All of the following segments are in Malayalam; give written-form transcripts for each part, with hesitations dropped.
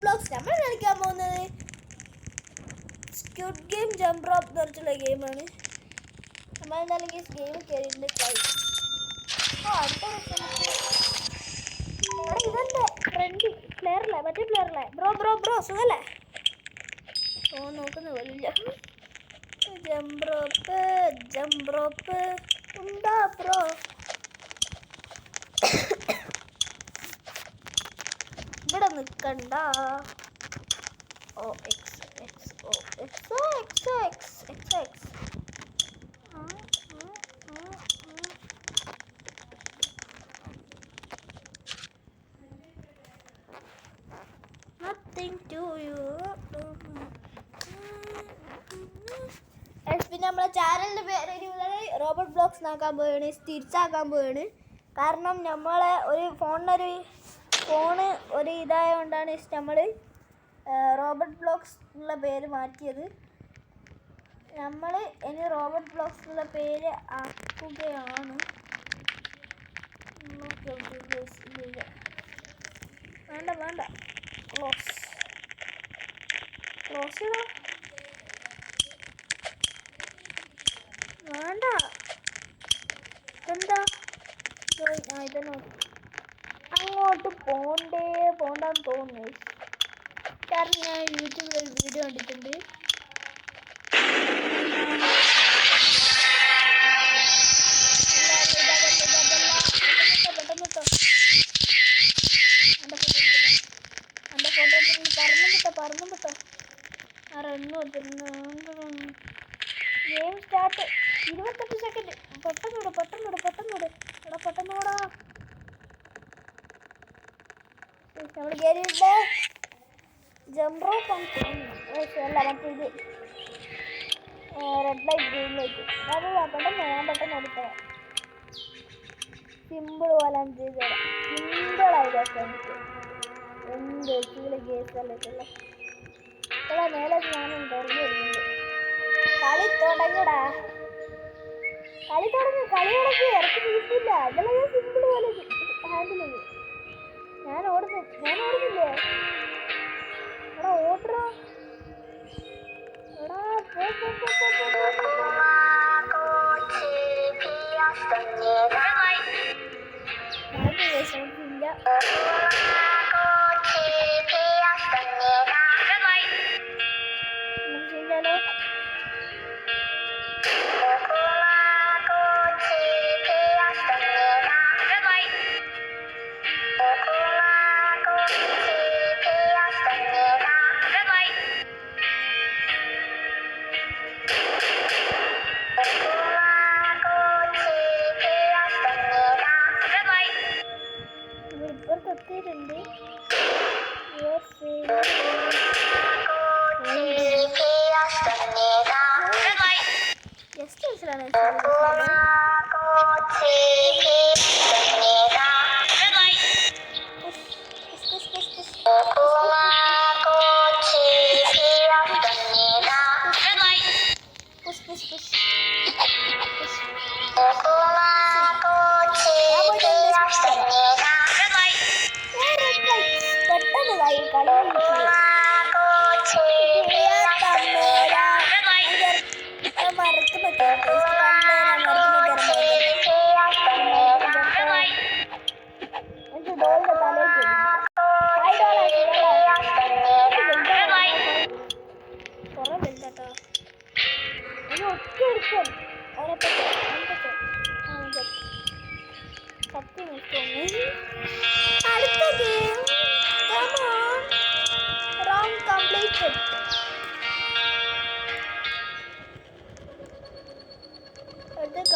ബ്ലോഗ്സ് നമ്മൾ കളിക്കാൻ പോകുന്നത് സ്ക്വിഡ് ഗെയിം ജംപ് റോപ്പ് എന്ന് പറഞ്ഞിട്ടുള്ള ഗെയിമാണ്. നമ്മൾ എന്തായാലും ഈ ഗെയിം കയറിയിട്ടുണ്ട്. ഇതെന്റെ ഫ്രണ്ട് പ്ലെയറല്ലേ, മറ്റേ പ്ലെയറല്ലേ? ബ്രോ സുഖല്ലേ? നോക്കുന്ന പോലില്ല. ജംപ് റോപ്പ് ഉണ്ടാ ബ്രോ? ഇവിടെ നിൽക്കണ്ട. Nothing to you. പിന്നെ നമ്മളെ ചാനലിൻ്റെ പേര് റോബർട്ട് ബ്ലോഗ്സ് ആക്കാൻ പോവുകയാണ്, തിരിച്ചാക്കാൻ പോവുകയാണ്. കാരണം നമ്മളെ ഒരു ഫോണ് ഒരു ഇതായതുകൊണ്ടാണ് നമ്മൾ റോബർട്ട് ബ്ലോഗ്സ് എന്നുള്ള പേര് മാറ്റിയത്. നമ്മൾ ഇനി റോബർട്ട് ബ്ലോഗ്സ് എന്നുള്ള പേര് ആക്കുകയാണ്. വേണ്ട ക്ലോസ് ഇടോ. വേണ്ട എന്താ ഇതന്നെ അങ്ങോട്ട് പോണ്ടാന്ന് തോന്നുന്നു. കാരണം ഞാൻ യൂട്യൂബിൽ ഒരു വീഡിയോ കണ്ടിട്ടുണ്ട്. പറന്നു വിട്ടോ ഗെയിം സ്റ്റാർട്ട്. 28 സെക്കൻഡ്. പെട്ടെന്നോടാ. നമ്മൾ കയറിയിട്ട് ജംപ് റോപ്പ് ആണ് തോന്നുന്നു. അല്ല മറ്റേ ഇത് റെഡ് ലൈറ്റ് ഗ്രീൻ ലൈറ്റ്. അത് ഞാൻ പെട്ടെന്ന് എടുത്തേ. സിമ്പിൾ പോലെ ചെയ്ത് തരാം. സിമ്പിളായിട്ടൊക്കെ എനിക്ക് എന്ത് ചീല കേസല്ലേക്കുള്ള മേലെ ഞാനും തുറന്നു വരുന്നുണ്ട്. കളി തുടങ്ങി ഇറക്കി തീർത്തില്ല. ഇതെല്ലാം ഞാൻ സിമ്പിൾ പോലെ ഹാൻഡിൽ ചെയ്യും. ഞാൻ ഓടുന്നില്ലേ? എടാ ഓട്ടറാ. എടാ ഇല്ല. ഇപ്പുറത്തെത്തിയിട്ടുണ്ട്. ജസ്റ്റ് മനസ്സിലാണ്.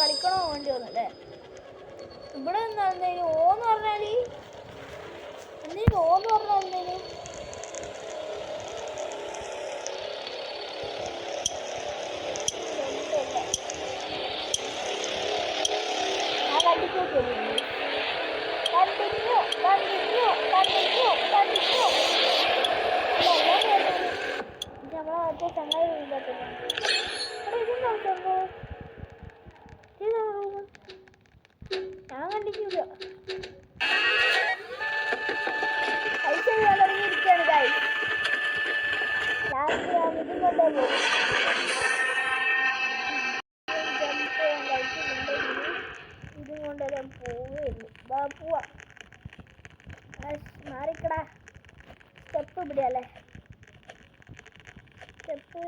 കളിക്കണോ വേണ്ടി വന്നല്ലേ? ഇവിടെ എന്തേലും ഓന്ന് പറഞ്ഞാല് എന്തേലും നമ്മളെ ചങ്ങായി ഞാൻ കണ്ടിട്ടില്ല. പൈസ തുടങ്ങിയിരിക്കുകയാണ്. പോകും. ജമ്പ് ചെയ്യാൻ കളിക്കുന്നുണ്ടെങ്കിൽ ഇതും കൊണ്ടെല്ലാം പോവുകയുള്ളൂ. പോവാ മാറിക്കടാ. സ്റ്റെപ്പ് ഇവിടെയല്ലേ? സ്റ്റെപ്പ്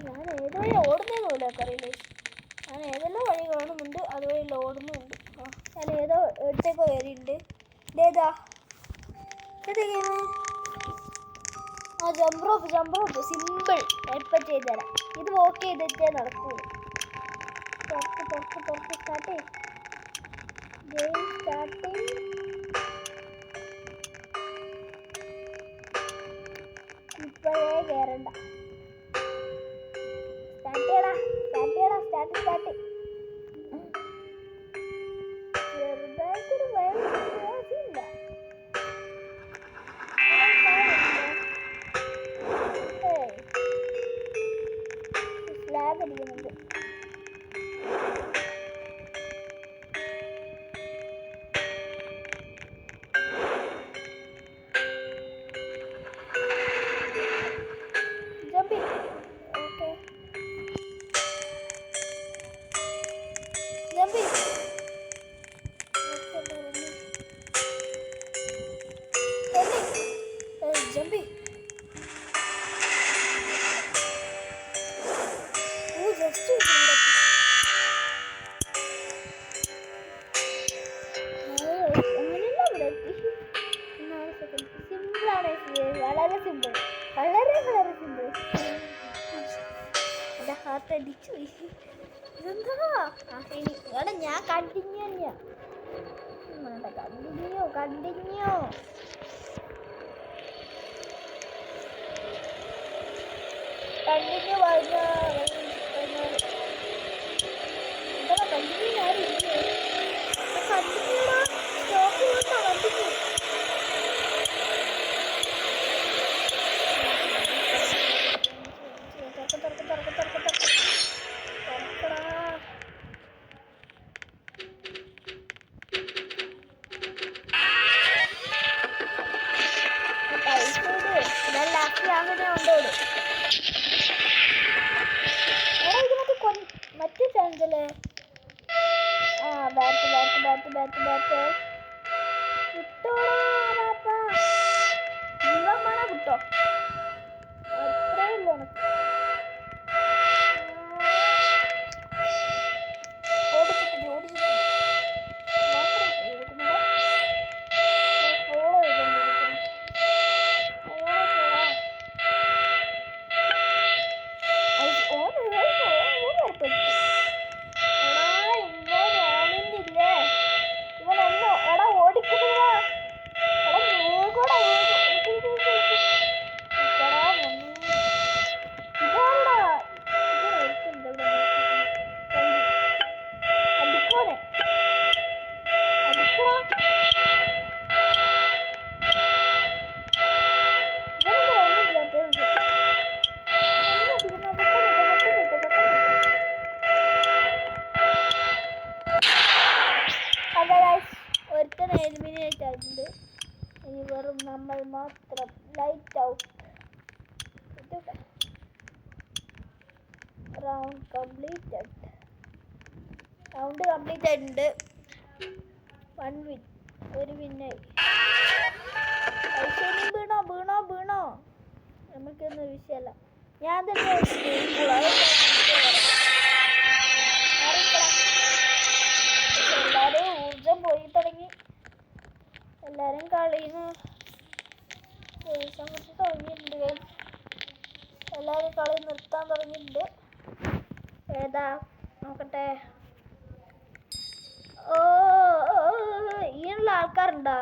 ഞാൻ ഏതുവഴി ഓടുന്നതെന്ന് പോലും അറിയില്ല. ഞാൻ ഏതെല്ലാം വഴി കാണുന്നുണ്ട് അതുവഴിയെല്ലാം ഓടുന്നുണ്ട്. ഞാൻ ഏതോ എടുത്തേക്കോ കയറിയിട്ടുണ്ട്. ഇതേതാ ജമ്പ് റോപ്പ് സിമ്പിൾ. എപ്പം ചെയ്തുതരാം. ഇത് വോക്ക് ചെയ്തിട്ടേ നടക്കൂല. തുറക്ക് സ്റ്റാർട്ട് ഗെയിം സ്റ്റാർട്ടിങ്. ഇപ്പോഴേ കയറണ്ട. സ്റ്റാർട്ട് ചെറുതായിട്ടൊരു വയസ്സില്ല. സ്ലാഗ് അടിക്കുന്നുണ്ട്. വളരെ സിമ്പിൾ. എൻ്റെ ഹാർട്ട് അടിച്ചു. ഇതെന്താ എടാ ഞാൻ കണ്ടിന്യൂ തന്നെയാ. കണ്ടിന്യൂ മറ്റേ ചാനലല്ലേ? ബാറ്റ് കിട്ടോ ജീവമാണ് കിട്ടോ. അത്രയല്ലോ എലിമിനേറ്റ് ആയിട്ടുണ്ട്. ഇനി വെറും നമ്മൾ മാത്രം. Light out. റൗണ്ട് കംപ്ലീറ്റ് ആയിട്ടുണ്ട്. 1 വിൻ. ഒരു വിന്നായി. വീണോ നമുക്കൊന്നും വിഷയമല്ല. ഞാൻ തന്നെ എല്ലാവരും ഊർജം പോയി തുടങ്ങി. എല്ലാവരും കളിന്ന് തുടങ്ങിയിട്ടുണ്ട്. എല്ലാവരും കളി നിർത്താൻ തുടങ്ങിയിട്ടുണ്ട്. ഏതാ നോക്കട്ടെ. ഈയുള്ള ആൾക്കാരുണ്ടോ?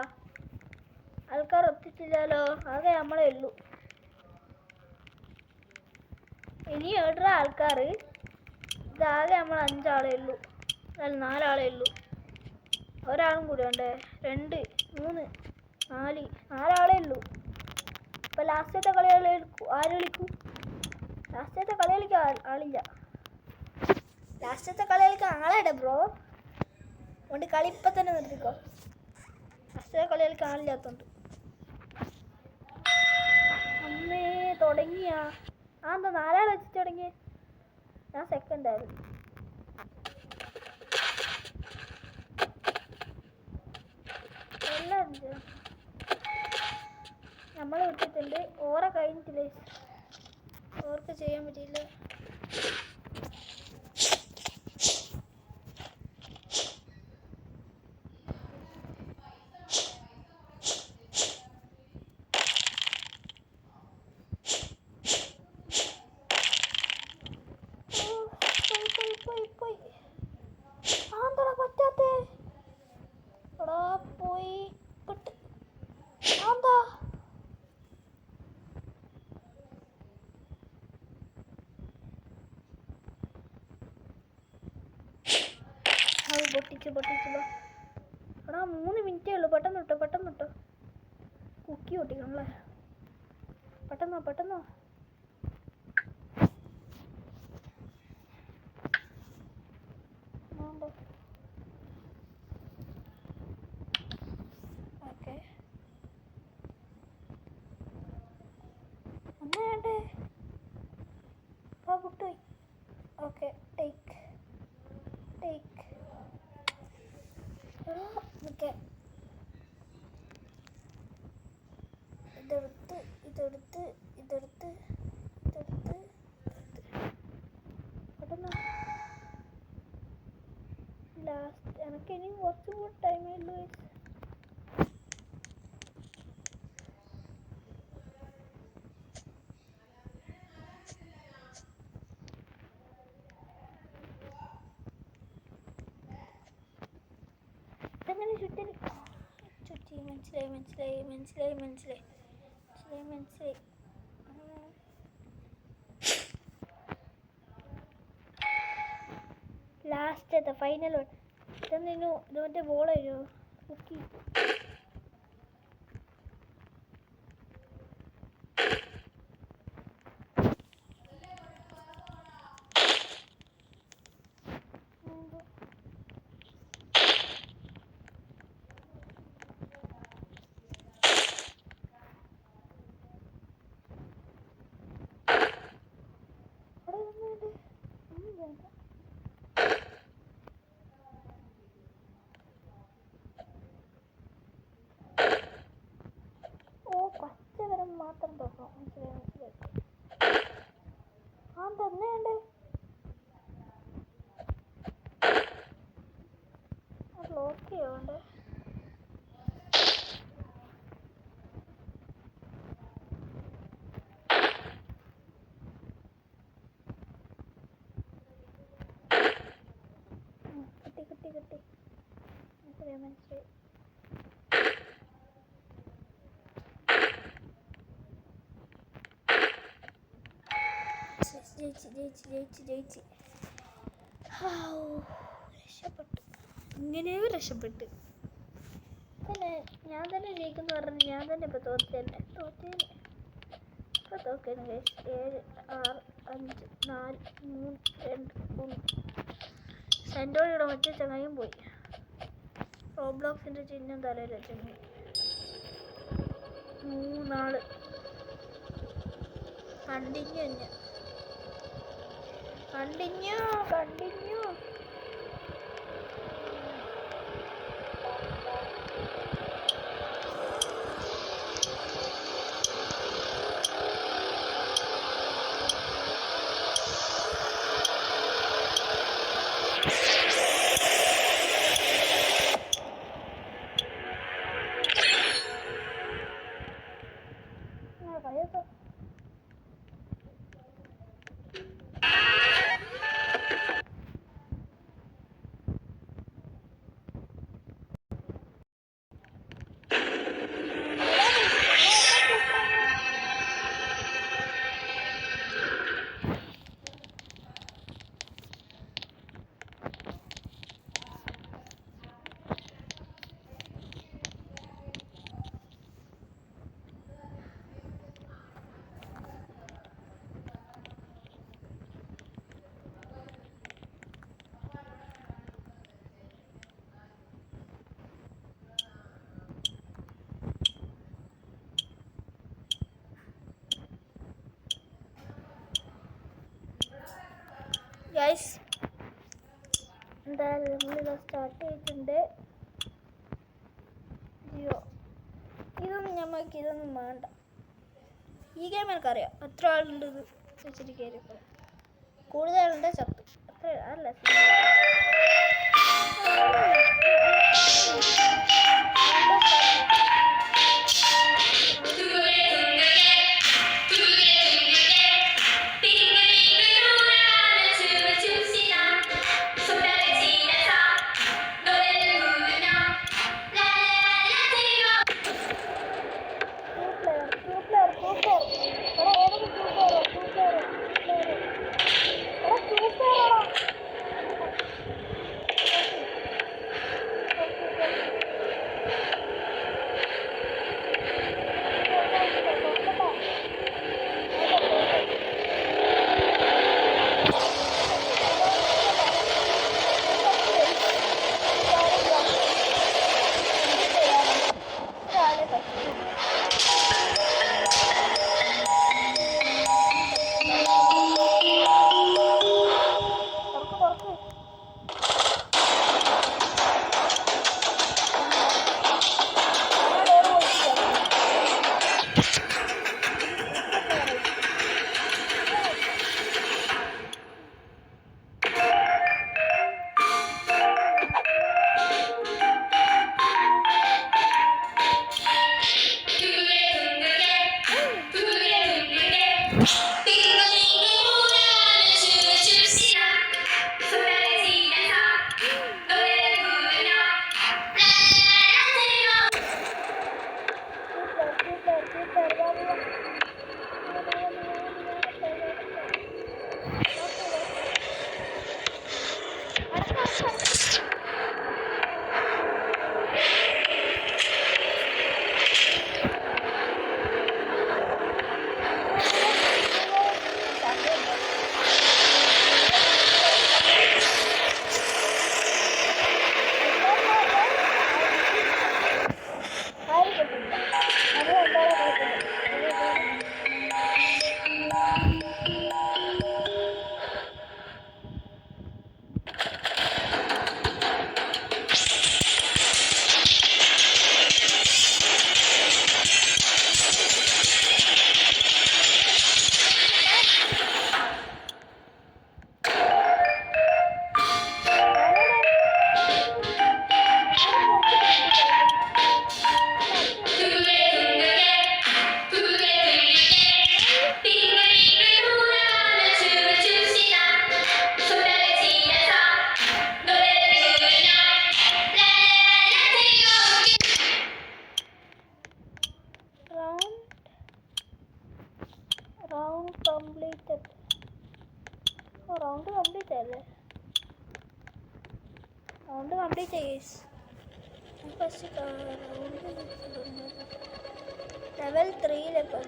ആൾക്കാർ ഒത്തിച്ചില്ലല്ലോ. ആകെ നമ്മളെ ഉള്ളൂ. ഇനി 7 ആൾക്കാർ. ഇതാകെ നമ്മൾ 5 ആളേ ഉള്ളൂ. അല്ല 4 ആളേ ഉള്ളൂ. ഒരാളും കൂടി വേണ്ടേ? 2 3 4 ആളേ ഉള്ളൂ. ഇപ്പം ലാസ്റ്റത്തെ കളികൾ ആര് കളിക്കും? ലാസ്റ്റത്തെ കളി കളിക്കാൻ ആളില്ല. ലാസ്റ്റത്തെ കളി കളിക്കാൻ ആളാടെ ബ്രോ. അതുകൊണ്ട് കളി ഇപ്പം തന്നെ നിർത്തിക്കോ. ലാസ്റ്റത്തെ കളി കളിക്കാൻ ആളില്ലാത്തോണ്ട്. അമ്മേ തുടങ്ങി. തുടങ്ങിയാ? ആ എന്താ 4 ആൾ വെച്ചിട്ട് തുടങ്ങി? ഞാൻ സെക്കൻഡ് ആയിരുന്നു. എല്ലാം നമ്മൾ വിട്ടിട്ടുണ്ട്. ഓറെ കഴിഞ്ഞിട്ടില്ലേ, ഓർക്ക് ചെയ്യാൻ പറ്റിയില്ല. പൊട്ടിച്ചു എടാ 3 മിനിറ്റേ ഉള്ളൂ. പെട്ടെന്ന് ഇട്ടോ. കുക്കി പൊട്ടിക്കണല്ലേ. പെട്ടെന്നോ. ഓക്കെ ഒന്നേ പൊട്ടുപോയി. Okay take okay. ഇതെടുത്ത് പെട്ടെന്ന്. ലാസ്റ്റ് എനിക്കിനി കുറച്ചും കൂടി ടൈമേ ഉള്ളൂ. ഇതെങ്ങനെ ചുറ്റി മനസ്സിലായി. ലാസ്റ്റത്തെ ഫൈനൽ വൺ. ഇതെന്തേനു? ഇത് മറ്റേ ബോളായിരുന്നു. കുക്കി മാത്രം തുറക്കാം. മനസ്സിലായി. ആ തന്നെയുണ്ട്. അത് ലോക്ക് ചെയ്യുന്നുണ്ട്. കിട്ടി. മനസ്സിലായി. ജയിച്ച് രക്ഷപ്പെട്ടു. ഇങ്ങനെയോ രക്ഷപ്പെട്ടു. പിന്നെ ഞാൻ തന്നെ ജയിക്കുന്നു പറഞ്ഞു. ഞാൻ തന്നെ ഇപ്പൊ തോറ്റേനെ. ഇപ്പൊ തോക്കേനെ. 7 6 5 4 3 2 1. സെൻറ്റോളിയുടെ മറ്റേ ചങ്ങായും പോയി. റോബ്ലോക്സിന്റെ ചിഹ്നം തലയിൽ വെച്ചു. 3 ആള് കണ്ടിന്യൂ. ഗൈസ്, എന്തായാലും നമ്മളിത് സ്റ്റാർട്ട് ചെയ്തിട്ടുണ്ട്. അയ്യോ, ഇതൊന്നും വേണ്ട. ഈ ഗെയിം എനിക്കറിയാം എത്ര ആളുണ്ട് ഇത് വെച്ചിട്ട് കയറിയപ്പോൾ. കൂടുതലുണ്ട് ചത്തു. അത്ര അല്ല റൗണ്ട് കംപ്ലീറ്റ് ചെയ്യേസ്. ലെവൽ 3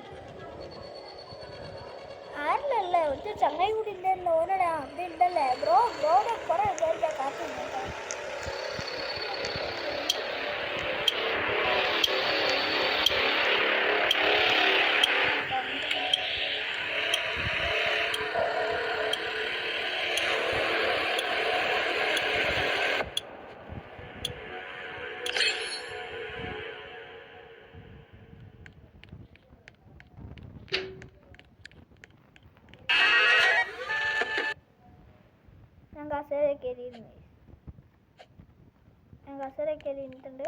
ആരില്ലല്ലേ, ഒറ്റ ചങ്ങായി കൂടി ഇല്ലല്ലോ. ഓനടാ അവിടെ ഉണ്ടല്ലേ ബ്രോടെ കുറെ കാത്തുണ്ട്. ഞാൻ കസേരയൊക്കെ ഇരുന്നിട്ടുണ്ട്.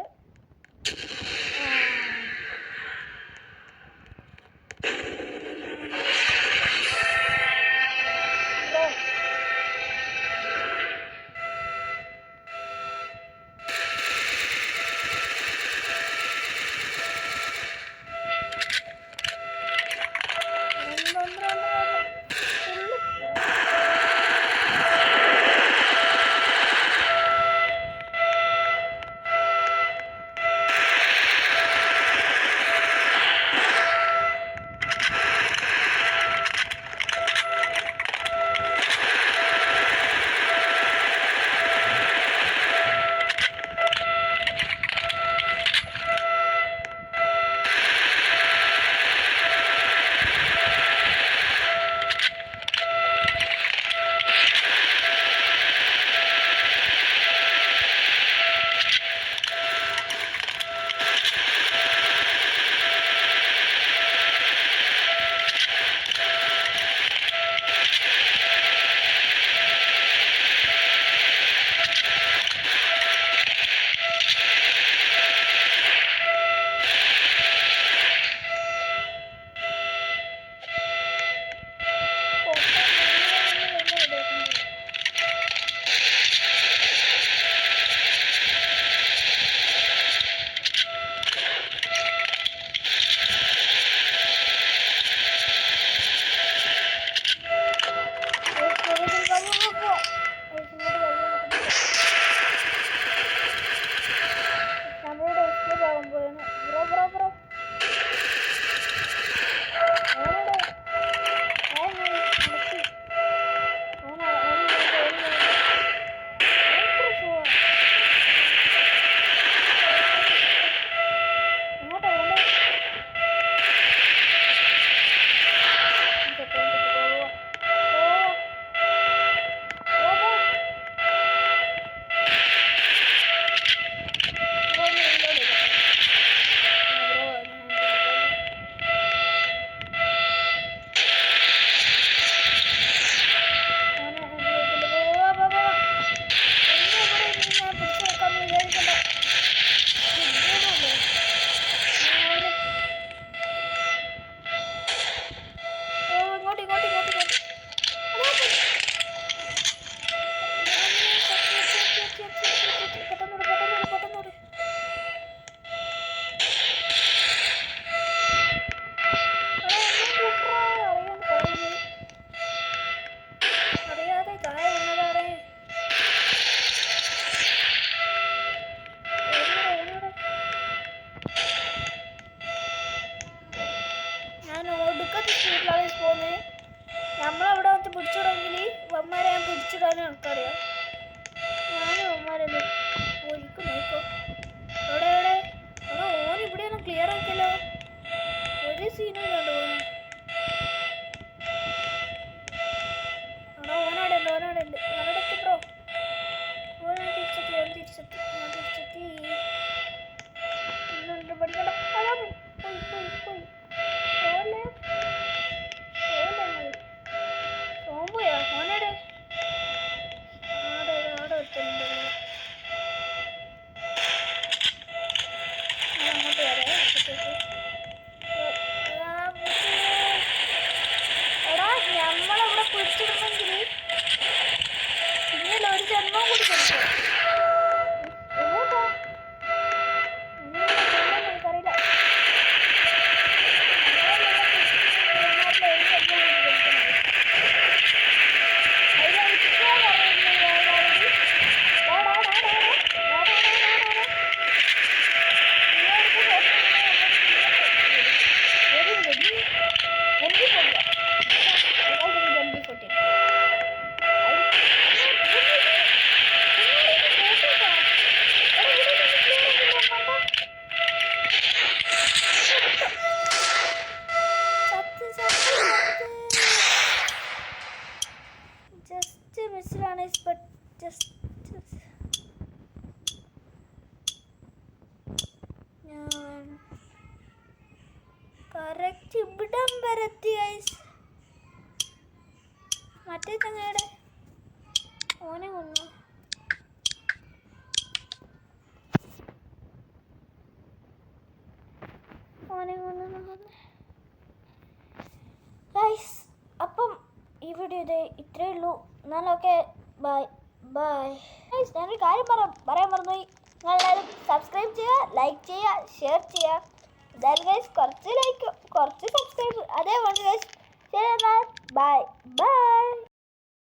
സ്പീഡിലാണ് പോകുന്നത്. നമ്മളവിടെ വന്നിട്ട് പിടിച്ചിടുമെങ്കിൽ വന്മാരെ ഞാൻ പിടിച്ചിടാനും എനിക്കറിയാം. ഞാനും വന്മാരല്ലേ ഒരിക്കും നോക്കോ. എവിടെ എവിടെ എടാ ഓൻ ഇവിടെയൊന്നും ക്ലിയർ ആക്കിയല്ലോ. ഒരു സീനും ഇല്ലാണ്ട് ഓന്. എടാ ഓനവിടെ ഉണ്ട് ഓനവിടെ ഉണ്ട്. അവിടെ ബ്രോ ഓൻ തിരിച്ചെത്തി. ഇന്നുണ്ട് പഠിക്കണം. അതാ പോയി ഓലെ ഓമ്പോയാ ഓനടെ ആടെ എടുത്തിട്ടുണ്ടല്ലോ. അങ്ങോട്ട് വരാം അപ്പത്തേക്ക്. എടാ നമ്മളവിടെ പിടിച്ചിടുന്നെങ്കിൽ പിന്നീട് ഒരു ജന്മം കൂടി കൊടുക്കും. എങ്ങോട്ടാ എനിക്കറിയില്ല. Just miscellaneous, but just correct ഇവിടം വരെത്തി ഗൈസ്. മറ്റേ ചങ്ങയുടെ ഓനെ കൊന്നു. ഗൈസ് അപ്പം ഈ വീഡിയോ ഇത്രയേ ഉള്ളൂ. എന്നാലൊക്കെ ബൈ ഗൈസ്. ഞാനൊരു കാര്യം പറയാൻ മറന്നുപോയി. നിങ്ങളെല്ലാവരും സബ്സ്ക്രൈബ് ചെയ്യുക, ലൈക്ക് ചെയ്യുക, ഷെയർ ചെയ്യുക. എന്തായാലും ഗൈസ് കുറച്ച് ലൈക്ക് കുറച്ച് സബ്സ്ക്രൈബ് അതേ വേണ്ട ഗൈസ്. ശരി എന്നാൽ ബൈ.